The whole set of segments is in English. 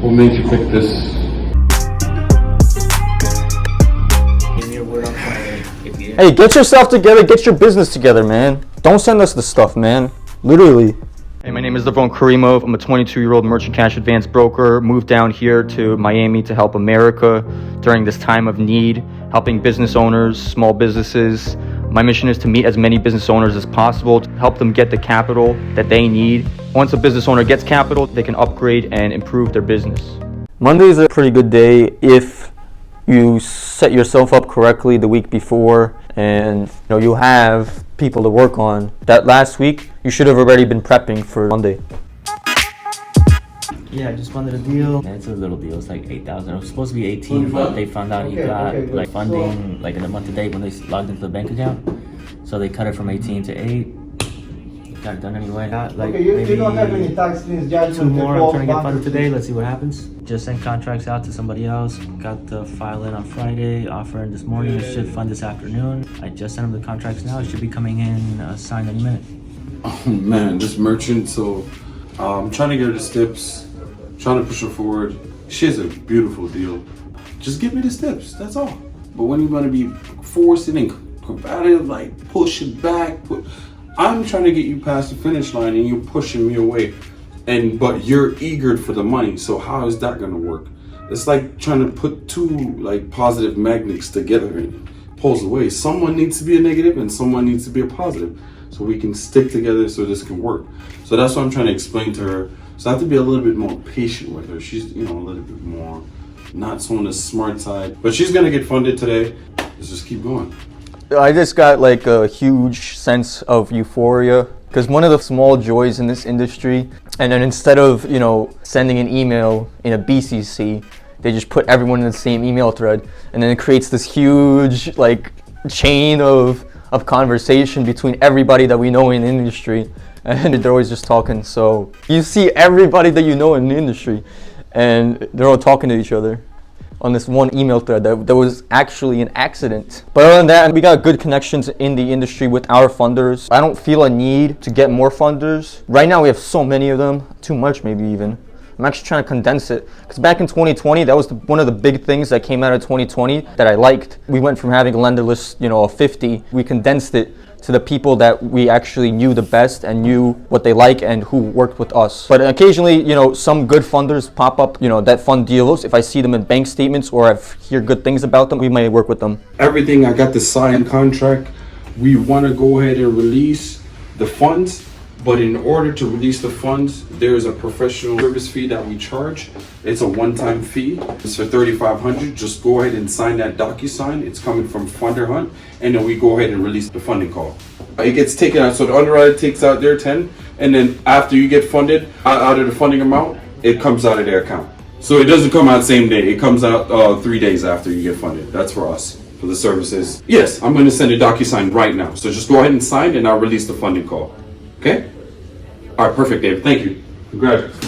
What made you pick this? Hey, get yourself together, get your business together, man. Don't send us the stuff, man. Literally. Hey, my name is Davron Karimov. I'm a 22-year-old merchant cash advance broker. Moved down here to Miami to help America during this time of need, helping business owners, small businesses. My mission is to meet as many business owners as possible, to help them get the capital that they need. Once a business owner gets capital, they can upgrade and improve their business. Monday's a pretty good day if you set yourself up correctly the week before, and you have people to work on. That last week, you should have already been prepping for Monday. Yeah, I just funded a deal. Yeah, it's a little deal. It's like 8,000. It was supposed to be 18, but they found out he got like funding like in a month a day when they logged into the bank account. So they cut it from 18 to 8. Got it done anyway. Got like maybe 2 more. I'm trying to get funded today. Let's see what happens. Just sent contracts out to somebody else. Got the file in on Friday. Offer in this morning. It should fund this afternoon. I just sent them the contracts now. It should be coming in signed any minute. Oh man, this merchant. So I'm trying to get her the steps. Trying to push her forward. She has a beautiful deal. Just give me the steps, that's all. But when you're gonna be forcing and combative, like pushing back, I'm trying to get you past the finish line and you're pushing me away. But you're eager for the money, so how is that gonna work? It's like trying to put two like positive magnets together and pulls away. Someone needs to be a negative and someone needs to be a positive, so we can stick together so this can work. So that's what I'm trying to explain to her. So I have to be a little bit more patient with her. She's, a little bit more, not so on the smart side. But she's gonna get funded today. Let's just keep going. I just got like a huge sense of euphoria, because one of the small joys in this industry, and then instead of, sending an email in a BCC, they just put everyone in the same email thread, and then it creates this huge like chain of conversation between everybody that we know in the industry. And they're always just talking. So you see everybody that you know in the industry, and they're all talking to each other on this one email thread that was actually an accident. But other than that, we got good connections in the industry with our funders. I don't feel a need to get more funders. Right now we have so many of them, too much maybe even. I'm actually trying to condense it, because back in 2020, that was one of the big things that came out of 2020 that I liked. We went from having a lender list, of 50, we condensed it to the people that we actually knew the best and knew what they like and who worked with us. But occasionally, some good funders pop up, that fund deals. If I see them in bank statements or I hear good things about them, we may work with them. Everything, I got the signed contract. We want to go ahead and release the funds, but in order to release the funds, there is a professional service fee that we charge. It's a one-time fee. It's for $3,500. Just go ahead and sign that DocuSign. It's coming from Funderhunt, and then we go ahead and release the funding call. It gets taken out, so the underwriter takes out their 10, and then after you get funded, out of the funding amount, it comes out of their account. So it doesn't come out same day. It comes out 3 days after you get funded. That's for us, for the services. Yes, I'm going to send a DocuSign right now. So just go ahead and sign, and I'll release the funding call. Okay? All right, perfect, Dave. Thank you. Congratulations.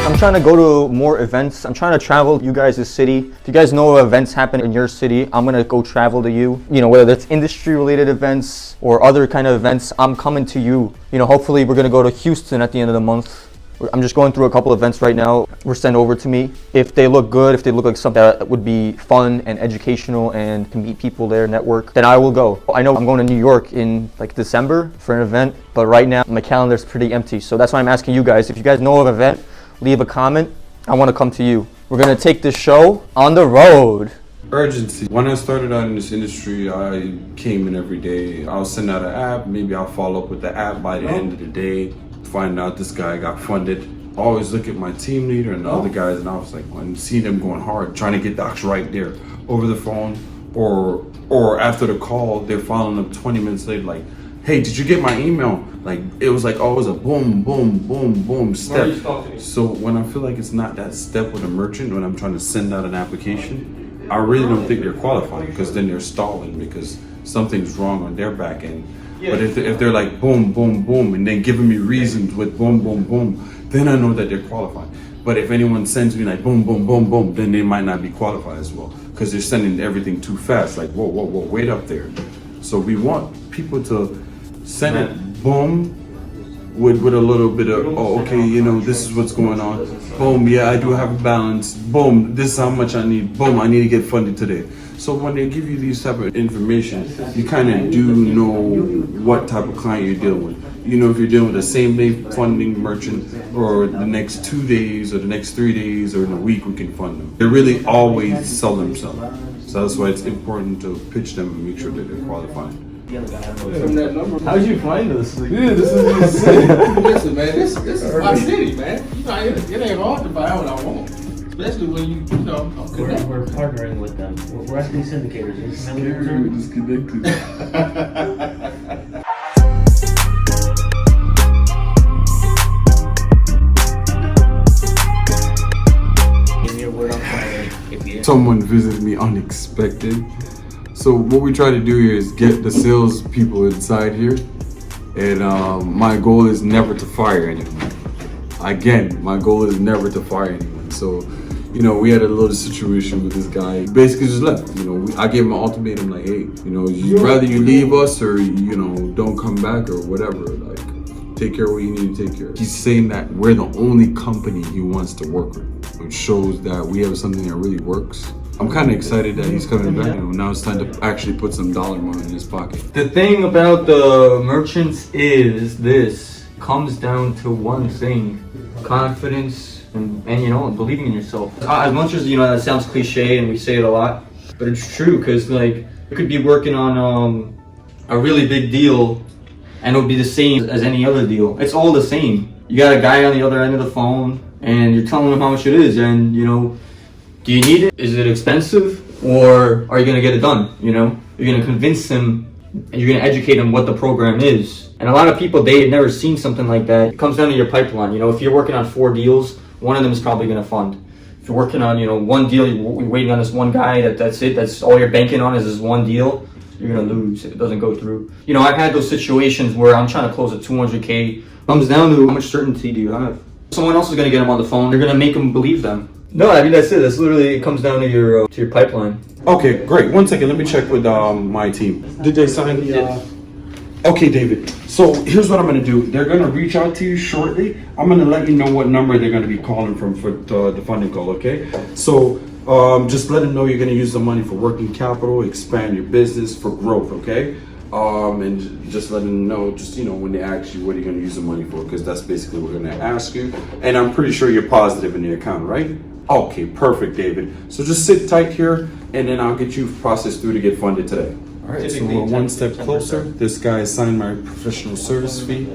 I'm trying to go to more events. I'm trying to travel you guys' city. If you guys know events happen in your city, I'm gonna go travel to you. Whether that's industry related events or other kind of events, I'm coming to you. Hopefully we're gonna go to Houston at the end of the month. I'm just going through a couple events right now. Were sent over to me. If they look good, if they look like something that would be fun and educational and can meet people there, network, then I will go. I know I'm going to New York in like December for an event, but right now my calendar is pretty empty. So that's why I'm asking you guys. If you guys know of an event, leave a comment. I want to come to you. We're gonna take this show on the road. Urgency. When I started out in this industry, I came in every day. I'll send out an app. Maybe I'll follow up with the app by the end of the day. Find out this guy got funded. I always look at my team leader and the other guys, and I was like, when seeing them going hard, trying to get docs right there over the phone, or after the call, they're following up 20 minutes later, like, hey, did you get my email? Like, it was like always a boom, boom, boom, boom step. So when I feel like it's not that step with a merchant, when I'm trying to send out an application, I really don't think they're qualified, because then they're stalling because something's wrong on their back end. But if they're like boom, boom, boom, and then giving me reasons with boom, boom, boom, then I know that they're qualified. But if anyone sends me like boom, boom, boom, boom, then they might not be qualified as well, because they're sending everything too fast. Like, whoa, wait up there. So we want people to send it boom, with a little bit of, oh, okay, you know, this is what's going on. Boom, yeah, I do have a balance. Boom, this is how much I need. Boom, I need to get funded today. So when they give you these type of information, you kind of do know what type of client you're dealing with. You know, if you're dealing with a same day funding merchant, or the next 2 days, or the next 3 days, or in a week, we can fund them. They really always sell themselves. So that's why it's important to pitch them and make sure that they're qualified. How'd you find us? Yeah, this is insane. Listen, man, this is my city, man. You know, it ain't hard to buy what I want. Especially when you know, I'm connected. We're partnering with them. We're actually syndicators. Are you familiar with We're them? just connected. Give me a word on Friday. If you Someone visited me unexpected. So what we try to do here is get the sales people inside here, and my goal is never to fire anyone. Again, my goal is never to fire anyone. So, you know, we had a little situation with this guy. He basically just left. You know, I gave him an ultimatum like, hey, you know, rather you leave us or, you know, don't come back or whatever. Like, take care of what you need to take care of. He's saying that we're the only company he wants to work with, which shows that we have something that really works. I'm kind of excited that he's coming back. You know, now it's time to actually put some dollar money in his pocket. The thing about the merchants is this comes down to one thing: confidence and you know, believing in yourself. As much as, you know, that sounds cliche and we say it a lot, but it's true, because like you could be working on a really big deal and it'll be the same as any other deal. It's all the same. You got a guy on the other end of the phone and you're telling him how much it is, and you know, do you need it? Is it expensive? Or are you gonna get it done? You know, you're gonna convince him and you're gonna educate him what the program is. And a lot of people, they've never seen something like that. It comes down to your pipeline. You know, if you're working on 4 deals, one of them is probably gonna fund. If you're working on, you know, 1 deal, you're waiting on this one guy, that's it, that's all you're banking on is this 1 deal, you're gonna lose if it doesn't go through. You know, I've had those situations where I'm trying to close a 200K. Comes down to how much certainty do you have? Someone else is gonna get them on the phone. They're gonna make them believe them. No, I mean, that's it. That's literally, it comes down to your pipeline. Okay, great. 1 second. Let me check with my team. Did they sign the? Okay, David. So here's what I'm gonna do. They're gonna reach out to you shortly. I'm gonna let you know what number they're gonna be calling from for the funding call. Okay. So just let them know you're gonna use the money for working capital, expand your business, for growth. Okay. And just let them know, just, you know, when they ask you what are you gonna use the money for, because that's basically what we're gonna ask you. And I'm pretty sure you're positive in the account, right? Okay, perfect, David. So just sit tight here, and then I'll get you processed through to get funded today. All right, so we're 1 step closer. This guy signed my professional service fee.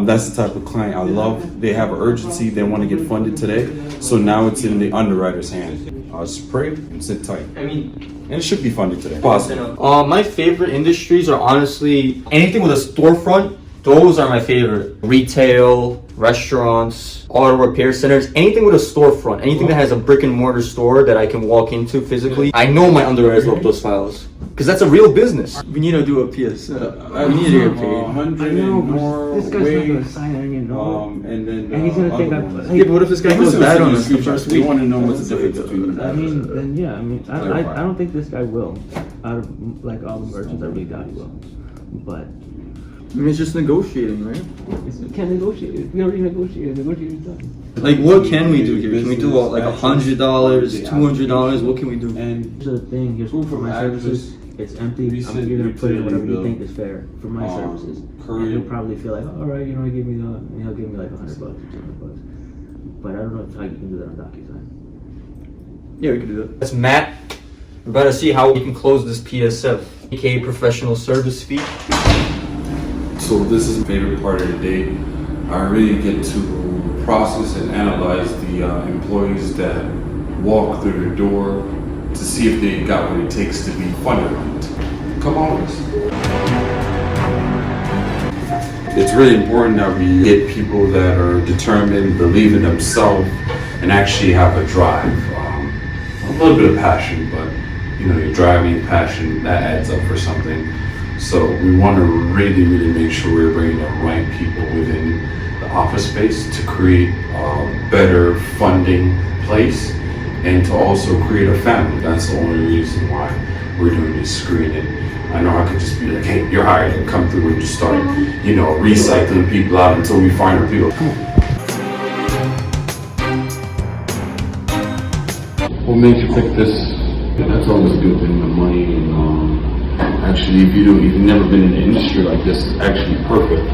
That's the type of client I love. They have an urgency. They want to get funded today. So now it's in the underwriter's hand. Just pray and sit tight. I mean, and it should be funded today. Positive. My favorite industries are honestly anything with a storefront. Those are my favorite. Retail, restaurants, auto repair centers, anything with a storefront, anything that has a brick and mortar store that I can walk into physically. I know my underwriters love those files, because that's a real business. We need to do a PS. We need to get paid. 100 and more this guy's not ways. gonna sign it, you know. And then And he's gonna think other I- ones. Yeah, but what if this guy goes bad on us the first We week? want to know what's the difference between I mean, then yeah, I mean, I Clarify. don't think this guy will. Out of like all the merchants, I really doubt he will. But I mean, it's just negotiating, right? we can't negotiate. We already negotiated. Negotiated done. Like, what can we do here? Can we do what, like $100, $200? What can we do? And Here's the thing. Here's Proof for of my address, services. It's empty. recent You're gonna put in whatever utility you think bill, is fair for my services. And current- he'll probably feel like, all right, you know, he'll give me like $100 or $200. But I don't know how you can do that on DocuSign. Yeah, we can do that. That's Matt. We're about to see how we can close this PSF, aka professional service fee. so this is my favorite part of the day. I really get to process and analyze the employees that walk through the door to see if they got what it takes to be Funderhunt. Come on. It's really important that we get people that are determined, believe in themselves, and actually have a drive. A little bit of passion, but you know, your driving passion, that adds up for something. So we want to really, really make sure we're bringing the right people within the office space to create a better funding place and to also create a family. That's the only reason why we're doing this screening. I know I could just be like, hey, you're hired, and come through and just start, you know, recycling people out until we find our people. Come on. What made you pick this? Yeah, that's always a good thing, the money. And actually, if you've never been in an industry like this, it's actually perfect.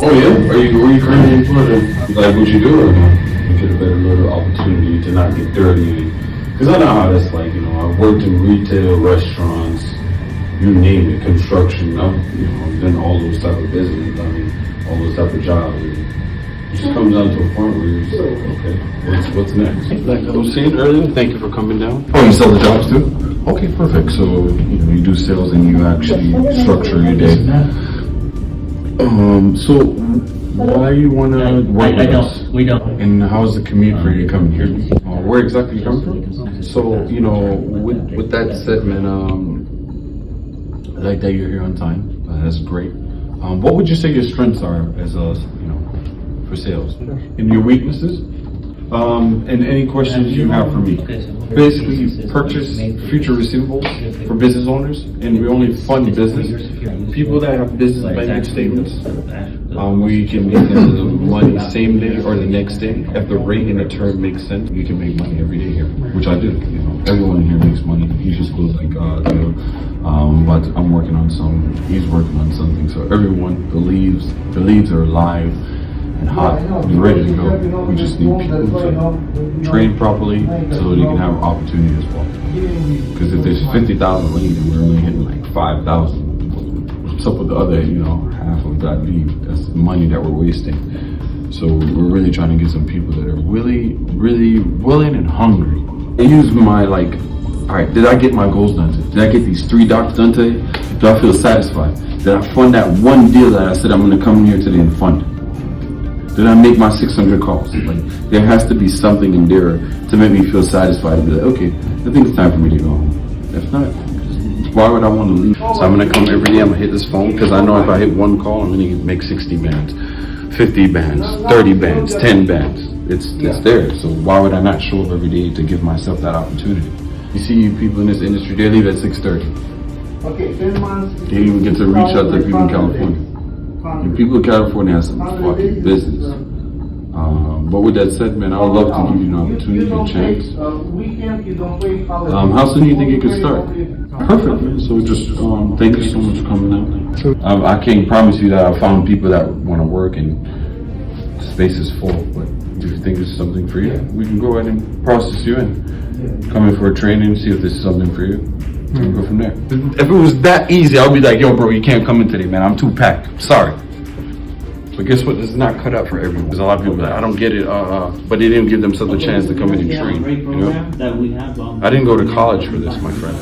Oh yeah? Were you currently employed? You like what you do or not? You get a better little opportunity to not get dirty. Because I know how that's like, you know, I've worked in retail, restaurants, you name it, construction. I've done all those type of business. I mean, all those type of jobs. It just comes down to a point where you're just like, okay, what's next? Like I was saying earlier, thank you for coming down. Oh, you sell the jobs too? Okay, perfect. So, you know, you do sales and you actually structure your day. So why you wanna work with us? We don't. And how's the commute for you coming here? Where exactly you come from? So, you know, with that said, man, I like that you're here on time. That's great. What would you say your strengths are as a, you know, for sales? And your weaknesses? And any questions you have for me? Basically, purchase future receivables for business owners, and we only fund business. People that have business banking statements, we can get them the money same day or the next day. If the rate and the term makes sense, you can make money every day here, which I do. You know, everyone here makes money. He just goes like, but I'm working on some. He's working on something. So everyone believes they're alive and hot and ready to go. We just need people to train properly so they can have opportunity as well. Because if there's 50,000 leads and we're only hitting like 5,000, what's up with the other, you know, half of that lead? That's money that we're wasting. So we're really trying to get some people that are really, really willing and hungry. I use my all right, did I get my goals done today? Did I get these 3 docs done today? Do I feel satisfied? Did I fund that one deal that I said I'm gonna come in here today and fund? Did I make my 600 calls? Like, there has to be something in there to make me feel satisfied and be like, okay, I think it's time for me to go home. If not, why would I want to leave? So I'm gonna come every day, I'm gonna hit this phone, because I know if I hit one call, I'm gonna make 60 bands, 50 bands, 30 bands, 10 bands. It's there, so why would I not show up every day to give myself that opportunity? You see people in this industry, they leave at 6:30. They didn't even get to reach out to people in California. And people in California have some fucking business. But with that said, man, I would love to give you an opportunity, a chance. How soon do you think you could start? Perfect, man. So just thank you so much for coming out. I can't promise you that I found people that want to work and the space is full. But if you think it's something for you, we can go ahead and process you in. Come in for a training, see if this is something for you. And go from there. If it was that easy, I'll be like, yo, bro, you can't come in today, man. I'm too packed. Sorry. But guess what? This is not cut out for everyone. There's a lot of people that I don't get it, but they didn't give themselves a chance to come in and train. You know? I didn't go to college for this, my friend.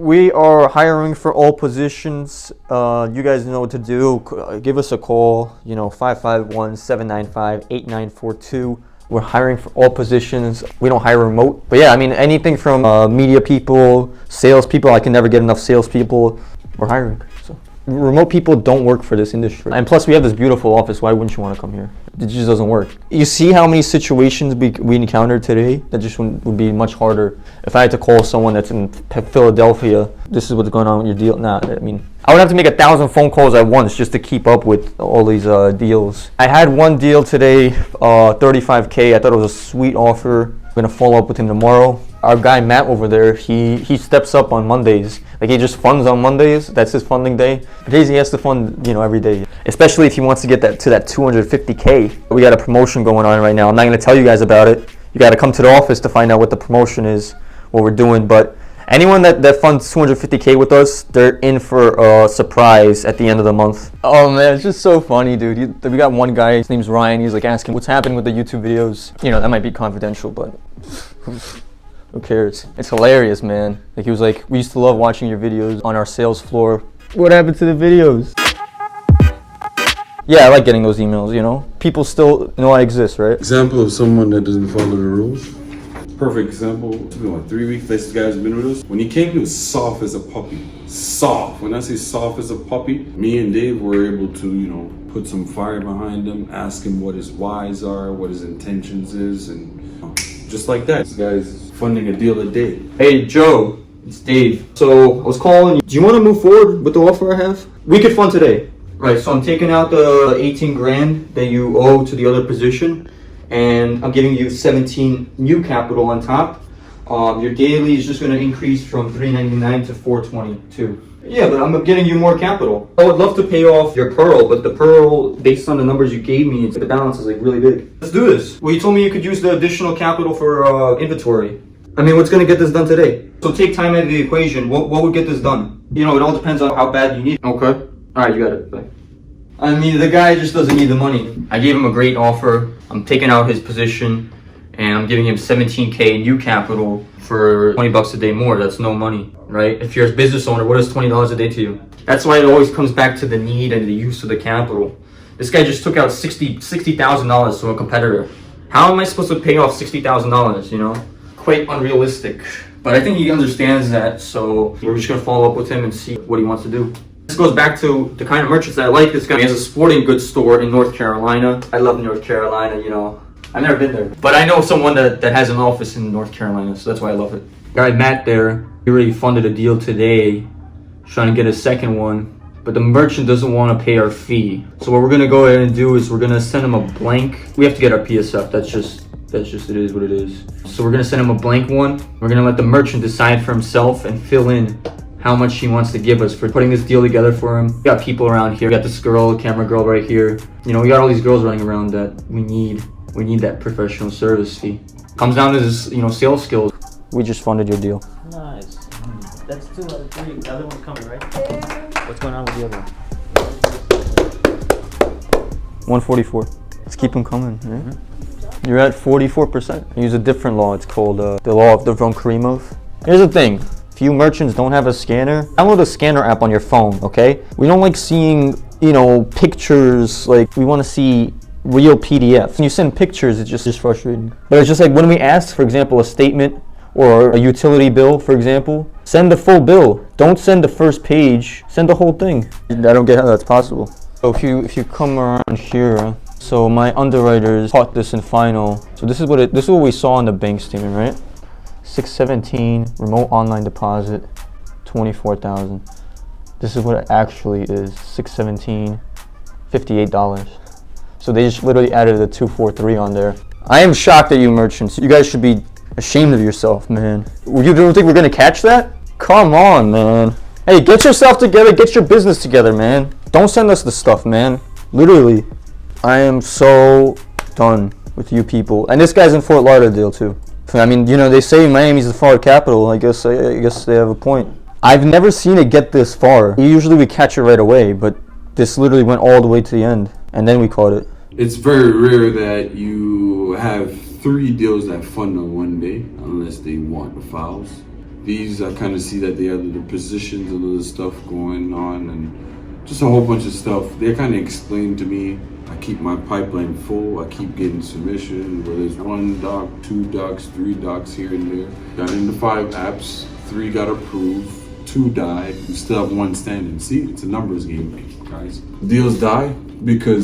We are hiring for all positions. You guys know what to do. Give us a call, 551-795-8942. We're hiring for all positions. We don't hire remote. But yeah, I mean, anything from media people, salespeople. I can never get enough salespeople. We're hiring. So remote people don't work for this industry. And plus, we have this beautiful office. Why wouldn't you want to come here? It just doesn't work. You see how many situations we encountered today? That just would be much harder. If I had to call someone that's in Philadelphia, this is what's going on with your deal. Nah, I mean, I would have to make 1,000 phone calls at once just to keep up with all these deals. I had one deal today, $35K. I thought it was a sweet offer. I'm gonna follow up with him tomorrow. Our guy Matt over there, he steps up on Mondays. Like, he just funds on Mondays. That's his funding day. But he has to fund, every day. Especially if he wants to get that 250K. We got a promotion going on right now. I'm not gonna tell you guys about it. You gotta come to the office to find out what the promotion is, what we're doing. But anyone that funds 250K with us, they're in for a surprise at the end of the month. Oh man, it's just so funny, dude. We got one guy, his name's Ryan. He's like asking what's happening with the YouTube videos. That might be confidential, but who cares? It's hilarious, man. Like, he was like, we used to love watching your videos on our sales floor. What happened to the videos? Yeah, I like getting those emails, People still know I exist, right? Example of someone that doesn't follow the rules. Perfect example. It's been 3 weeks this guy's been with us. When he came, he was soft as a puppy. Soft. When I say soft as a puppy, me and Dave were able to, put some fire behind him, ask him what his whys are, what his intentions is, and just like that. This guy's funding a deal a day. Hey Joe, it's Dave. So I was calling. Do you want to move forward with the offer I have? We could fund today. Right. So I'm taking out the 18 grand that you owe to the other position, and I'm giving you 17 new capital on top. Your daily is just going to increase from 399 to 422. Yeah, but I'm getting you more capital. I would love to pay off your Pearl, but the Pearl, based on the numbers you gave me, the balance is like really big. Let's do this. Well, you told me you could use the additional capital for inventory. I mean, what's going to get this done today? So take time out of the equation. What would get this done? You know, it all depends on how bad you need it. Okay. All right, you got it. Bye. I mean, the guy just doesn't need the money. I gave him a great offer. I'm taking out his position, and I'm giving him 17K new capital for $20 a day more. That's no money, right? If you're a business owner, what is $20 a day to you? That's why it always comes back to the need and the use of the capital. This guy just took out $60,000 from a competitor. How am I supposed to pay off $60,000, you know? Quite unrealistic. But I think he understands that, so we're just gonna follow up with him and see what he wants to do. This goes back to the kind of merchants that I like. This guy has a sporting goods store in North Carolina. I love North Carolina, you know. I've never been there, but I know someone that has an office in North Carolina, so that's why I love it. Guy Matt there, he already funded a deal today, trying to get a second one, but the merchant doesn't want to pay our fee. So what we're gonna go ahead and do is we're gonna send him a blank. We have to get our PSF. That's just it is what it is. So we're gonna send him a blank one. We're gonna let the merchant decide for himself and fill in how much he wants to give us for putting this deal together for him. We got people around here. We got this girl, camera girl right here. You know, we got all these girls running around that we need. We need that professional service fee. Comes down to this, you know, sales skills. We just funded your deal. Nice. That's 2 out of 3. The other one's coming, right? What's going on with the other one? 144. Let's keep them coming. Right? You're at 44%. Use a different law. It's called the law of Davron Karimov. Here's the thing. If you merchants don't have a scanner, download a scanner app on your phone, okay? We don't like seeing, you know, pictures. Like, we want to see real PDF. When you send pictures, it's just frustrating. But it's just like when we ask, for example, a statement or a utility bill, for example, send the full bill. Don't send the first page. Send the whole thing. I don't get how that's possible. So if you come around here, so my underwriters caught this in final. So this is what we saw in the bank statement, right? 617 remote online deposit, 24,000. This is what it actually is. 617, $58. So they just literally added a 243 on there. I am shocked at you merchants. You guys should be ashamed of yourself, man. You don't think we're gonna catch that? Come on, man. Hey, get yourself together. Get your business together, man. Don't send us the stuff, man. Literally. I am so done with you people. And this guy's in Fort Lauderdale too. I mean, you know, they say Miami's the Florida capital. I guess they have a point. I've never seen it get this far. Usually we catch it right away, but this literally went all the way to the end, and then we caught it. It's very rare that you have 3 deals that fund on one day, unless they want the files. These, I kind of see that they have the positions and other stuff going on, and just a whole bunch of stuff. They kind of explain to me. I keep my pipeline full. I keep getting submission, whether it's 1 doc, 2 docs, 3 docs here and there. Got into 5 apps, 3 got approved, 2 died. We still have 1 standing. See, it's a numbers game, guys. Deals die because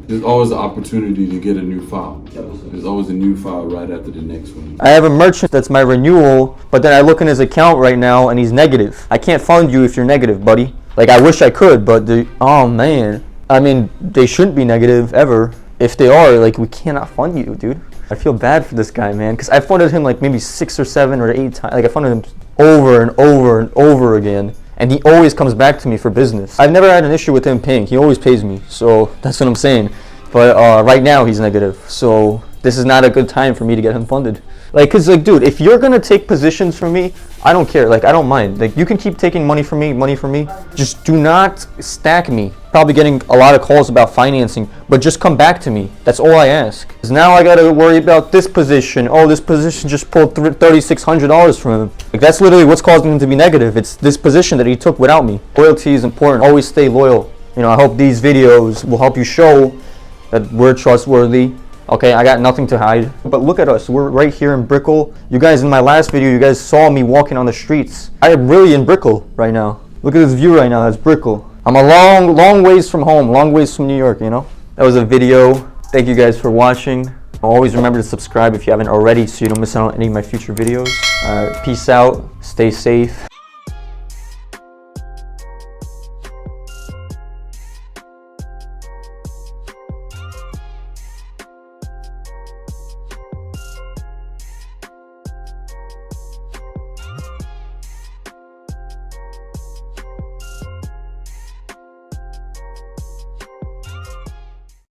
there's always the opportunity to get a new file. There's always a new file right after the next one. I have a merchant that's my renewal, but then I look in his account right now and he's negative. I can't fund you if you're negative, buddy. Like, I wish I could, but oh man. I mean, they shouldn't be negative ever. If they are, like, we cannot fund you, dude. I feel bad for this guy, man, because I funded him like maybe 6 or 7 or 8 times. Like, I funded him over and over and over again, and he always comes back to me for business. I've never had an issue with him paying. He always pays me, so that's what I'm saying. But right now he's negative, so this is not a good time for me to get him funded. Like, cause like, dude, if you're gonna take positions from me, I don't care. Like, I don't mind. Like, you can keep taking money from me. Just do not stack me. Probably getting a lot of calls about financing, but just come back to me. That's all I ask. Cause now I gotta worry about this position. Oh, this position just pulled $3,600 from him. Like, that's literally what's causing him to be negative. It's this position that he took without me. Loyalty is important. Always stay loyal. You know, I hope these videos will help you show that we're trustworthy. Okay, I got nothing to hide. But look at us, we're right here in Brickell. You guys, in my last video, you guys saw me walking on the streets. I am really in Brickell right now. Look at this view right now, that's Brickell. I'm a long ways from home, long ways from New York, you know? That was a video. Thank you guys for watching. Always remember to subscribe if you haven't already so you don't miss out on any of my future videos. Peace out, stay safe.